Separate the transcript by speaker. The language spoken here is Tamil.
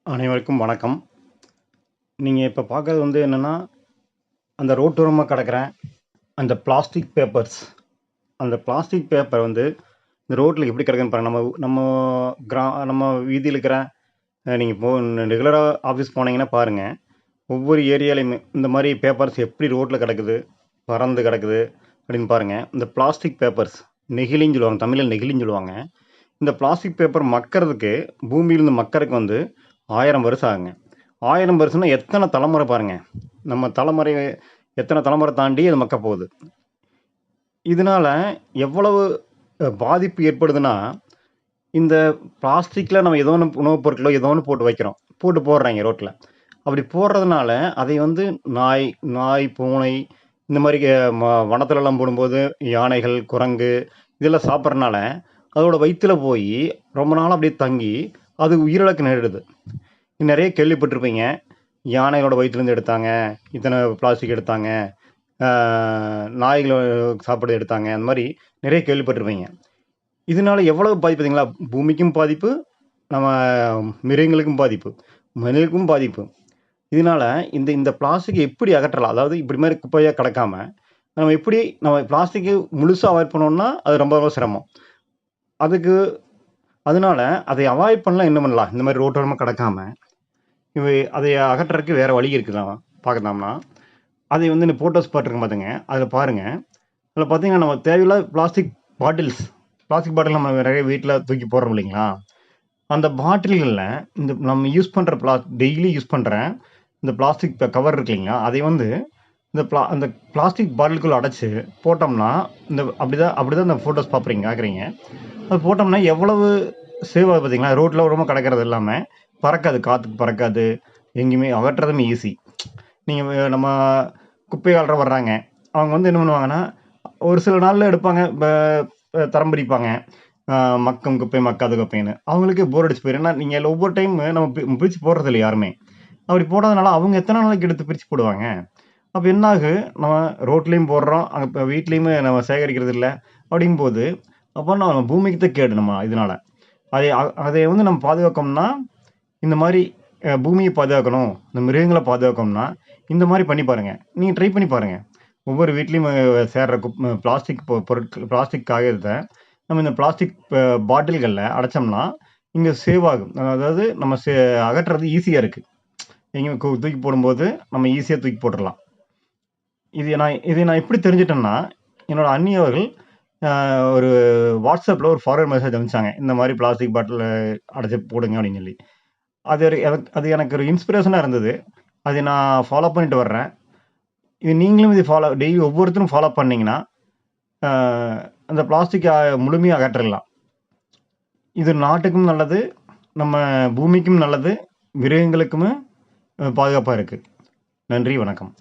Speaker 1: அனைவருக்கும் வணக்கம். நீங்க இப்ப பார்க்கறது என்னன்னா, அந்த ரோட்டோரமா கிடக்கிற அந்த பிளாஸ்டிக் பேப்பர்ஸ். அந்த பிளாஸ்டிக் பேப்பர் இந்த ரோட்ல எப்படி கிடக்குதுன்னு பாருங்க. நம்ம நம்ம வீதியில இருக்கிற நீங்க ரெகுலரா ஆஃபீஸ் போனீங்கன்னா பாருங்க. ஒவ்வொரு ஏரியாலயுமே இந்த மாரி பேப்பர்ஸ் எப்படி ரோட்ல கிடக்குது, பறந்து கிடக்குது அப்படின்னு பாருங்க. இந்த பிளாஸ்டிக் பேப்பர்ஸ் நெகிழின்னு சொல்லுவாங்க. தமிழ்ல நெகிழின்னு சொல்லுவாங்க. இந்த பிளாஸ்டிக் பேப்பர் மக்கறதுக்கு பூமியிலிருந்து மக்கறதுக்கு 1000 வருஷம் ஆகுங்க. 1000 வருஷம்னா எத்தனை தலைமுறை பாருங்க. நம்ம தலைமுறை எத்தனை தலைமுறை தாண்டி அது மக்கப் போகுது. இதனால எவ்வளவு பாதிப்பு ஏற்படுதுன்னா, இந்த பிளாஸ்டிக்ல நம்ம ஏதோ ஒண்ணு உணவுப் பொருட்களோ ஏதோ ஒண்ணு போட்டு வைக்கிறோம். போடுறாய்ங்க ரோட்ல. அப்படி போடுறதுனால அதை நாய் நாய், பூனை இந்த மாரி வனத்துலலாம் போடும்போது யானைகள், குரங்கு இதெல்லாம் சாப்பிடுறனால, அதோட வயித்துல போயி ரொம்ப நாளா அப்படியே தங்கி, அது உயிரிழக்க நேரிடுது. நெறைய கேள்விப்பட்டிருப்பீங்க. யானைகளோட வயித்துலேருந்து எடுத்தாங்க, இத்தனை பிளாஸ்டிக் எடுத்தாங்க, ஆ நாய்கள சாப்பிட எடுத்தாங்க. அந்த மாரி நெறைய கேள்விப்பட்டிருப்பீங்க. இதனால எவ்வளவு பாதிப்பு பார்த்தீங்களா? பூமிக்கும் பாதிப்பு, நம்ம மிருகங்களுக்கும் பாதிப்பு, மனிதனுக்கும் பாதிப்பு. இதனால இந்த இந்த பிளாஸ்டிக்க எப்படி அகற்றலாம்? அதாவது இப்படி மாரி குப்பையா கிடக்காம, நம்ம பிளாஸ்டிக்க முழுசா அவாய்ட் பண்ணோம்னா, அது ரொம்ப ரொம்ப சிரமம். அதுக்கு அதனால அதை அவாய்ட் பண்ணலாம் என்ன பண்ணலாம்? இந்த மாரி ரோட்டோரமா கிடக்காம, அதை அகற்றறதுக்கு வேற வழி இருக்குதா பார்க்கலாம்னா, அதை இந்த ஃபோட்டோஸ் பார்த்துருக்கேன் பார்த்துங்க. அதில பாருங்க. அதில பார்த்தீங்கன்னா, நம்ம தேவையில்லாத பிளாஸ்டிக் பாட்டில் நம்ம நிறைய வீட்ல தூக்கி போடுறோம் இல்லைங்களா? அந்த பாட்டில்கள்ல இந்த நம்ம யூஸ் பண்ற டெய்லி யூஸ் பண்ற இந்த பிளாஸ்டிக் கவர் இருக்கு இல்லைங்களா? அதை அந்த பிளாஸ்டிக் பாட்டிலுக்குள்ள அடைச்சு போட்டோம்னா, அப்படிதான் இந்த ஃபோட்டோஸ் பார்க்குறீங்க. அது போட்டோம்னா எவ்வளவு சேவ் ஆகுது பார்த்தீங்களா? ரோட்ல ஓரமா கிடக்கிறது எல்லாமே பறக்காது. காத்துக்கு பறக்காது. எங்கேயுமே அகற்றதும் ஈஸி. நீங்க நம்ம குப்பை அள்ற வர்றாங்க. அவங்க என்ன பண்ணுவாங்கன்னா, ஒரு சில நாள்ல எடுப்பாங்க. தரம் பிரிப்பாங்க. அ மக்கும் குப்பை, மக்காத குப்பைன்னு. அவங்களுக்கே போர் அடிச்சு போயிரும். ஏன்னா, நீங்க ஒவ்வொரு டைம் நம்ம பிரிச்சு போடுறதில்ல யாருமே. அப்படி போடாதனால அவங்க எத்தன நாளைக்கு எடுத்து பிரிச்சு போடுவாங்க? அப்ப என்ன நம்ம ரோட்லயும் போடுறோம். அங்க வீட்லயுமே நம்ம சேகரிக்கிறது இல்ல. அப்படிங்கும்போது, அப்ப நம்ம பூமிக்கு தான் கேடு நம்ம இதனால. அதை நம்ம பாதுகாக்கணும்னா, இந்த மாரி பூமிய பாதுகாக்கணும், இந்த மிருகங்கள பாதுகாக்கணும்னா, இந்த மாரி பண்ணி பாருங்க. நீங்க ட்ரை பண்ணி பாருங்க. ஒவ்வொரு வீட்லயும் சேர்ற பிளாஸ்டிக் பொருட்கள் பிளாஸ்டிக் காகிதத்த நம்ம இந்த பிளாஸ்டிக் பாட்டில்கள்ல அடைச்சோம்னா, இங்க சேவ் ஆகும். அதாவது நம்ம அகற்றுறது ஈஸியா இருக்கு. எங்கேயும் தூக்கி போடும்போது நம்ம ஈஸியா தூக்கி போட்டுறலாம். இதை நான் எப்படி தெரிஞ்சுட்டேன்னா, என்னோட அண்ணி அவர்கள் ஒரு WhatsAppல ஒரு ஃபார்வர்ட் மெசேஜ் அனுப்பிச்சாங்க. இந்த மாரி பிளாஸ்டிக் பாட்டில அடைச்சு போடுங்க அப்படின்னு சொல்லி. அது எனக்கு ஒரு இன்ஸ்பிரேஷனா இருந்தது. அதை நான் ஃபாலோ பண்ணிட்டு வர்றேன். நீங்களும் இதை டெய்லி ஒவ்வொருத்தரும் ஃபாலோ பண்ணீங்கன்னா, அ அந்த பிளாஸ்டிக்க முழுமையா அகற்றிடலாம். இது நாட்டுக்கும் நல்லது, நம்ம பூமிக்கும் நல்லது, மிருகங்களுக்குமே பாதுகாப்பா இருக்கு. நன்றி, வணக்கம்.